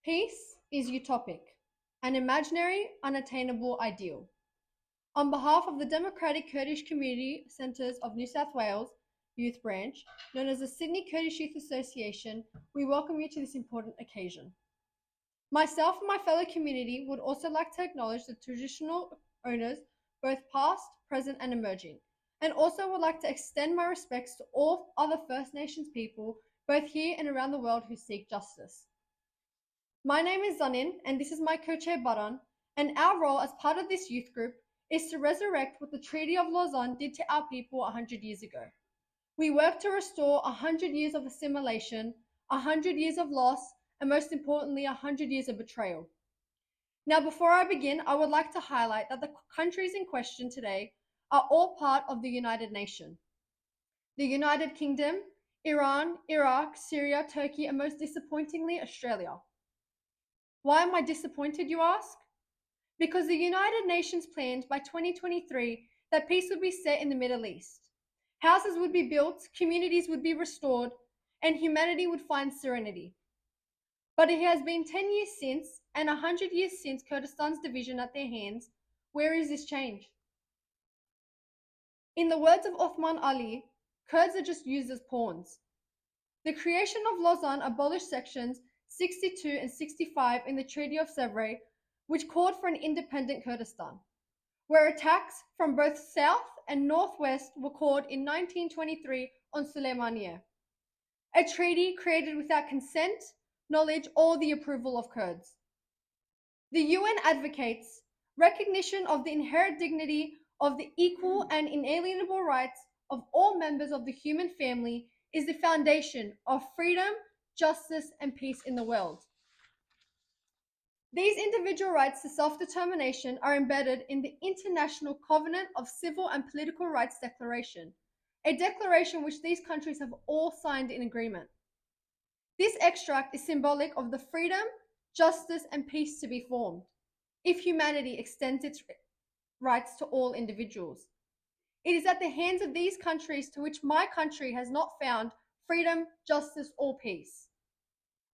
Peace is utopic, an imaginary, unattainable ideal. On behalf of the Democratic Kurdish Community Centres of New South Wales Youth Branch, known as the Sydney Kurdish Youth Association, we welcome you to this important occasion. Myself and my fellow community would also like to acknowledge the traditional owners, both past, present, and emerging, and also would like to extend my respects to all other First Nations people, both here and around the world, who seek justice. My name is Zanin, and this is my co-chair Baran, and our role as part of this youth group is to resurrect what the Treaty of Lausanne did to our people 100 years ago. We work to restore 100 years of assimilation, 100 years of loss, and most importantly, 100 years of betrayal. Now, before I begin, I would like to highlight that the countries in question today are all part of the United Nations. The United Kingdom, Iran, Iraq, Syria, Turkey, and most disappointingly, Australia. Why am I disappointed, you ask? Because the United Nations planned by 2023 that peace would be set in the Middle East. Houses would be built, communities would be restored, and humanity would find serenity. But it has been 10 years since, and 100 years since Kurdistan's division at their hands. Where is this change? In the words of Othman Ali, Kurds are just used as pawns. The creation of Lausanne abolished sections 62 and 65 in the Treaty of Sèvres, which called for an independent Kurdistan, where attacks from both south and northwest were called in 1923 on Suleymaniye, a treaty created without consent, knowledge, or the approval of Kurds. The UN advocates recognition of the inherent dignity of the equal and inalienable rights of all members of the human family is the foundation of freedom, justice, and peace in the world. These individual rights to self-determination are embedded in the International Covenant of Civil and Political Rights Declaration, a declaration which these countries have all signed in agreement. This extract is symbolic of the freedom, justice, and peace to be formed if humanity extends its rights to all individuals. It is at the hands of these countries to which my country has not found freedom, justice, or peace.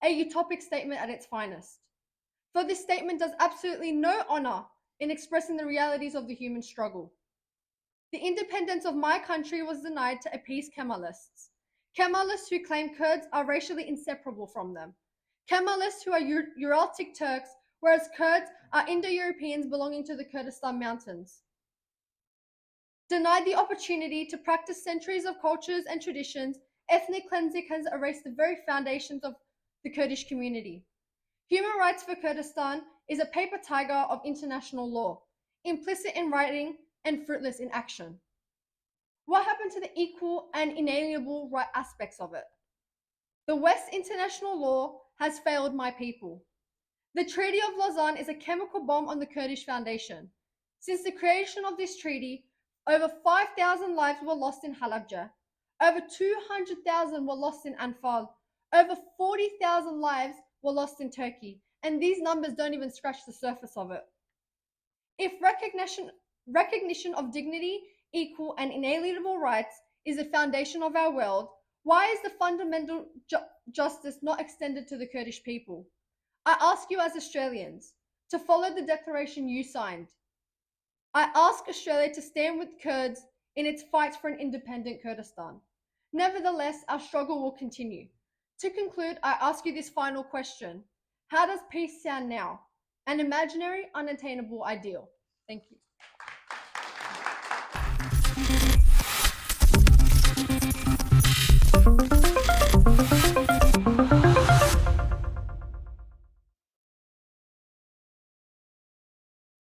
A utopic statement at its finest. For this statement does absolutely no honor in expressing the realities of the human struggle. The independence of my country was denied to appease Kemalists. Kemalists who claim Kurds are racially inseparable from them. Kemalists who are Uraltic Turks, whereas Kurds are Indo-Europeans belonging to the Kurdistan Mountains. Denied the opportunity to practice centuries of cultures and traditions, ethnic cleansing has erased the very foundations of the Kurdish community. Human rights for Kurdistan is a paper tiger of international law, implicit in writing and fruitless in action. What happened to the equal and inalienable right aspects of it? The West international law has failed my people. The Treaty of Lausanne is a chemical bomb on the Kurdish foundation. Since the creation of this treaty, over 5,000 lives were lost in Halabja. Over 200,000 were lost in Anfal. Over 40,000 lives were lost in Turkey. And these numbers don't even scratch the surface of it. If recognition of dignity, equal, and inalienable rights is the foundation of our world, why is the fundamental justice not extended to the Kurdish people? I ask you as Australians to follow the declaration you signed. I ask Australia to stand with Kurds in its fight for an independent Kurdistan. Nevertheless, our struggle will continue. To conclude, I ask you this final question. How does peace sound now? An imaginary, unattainable ideal. Thank you.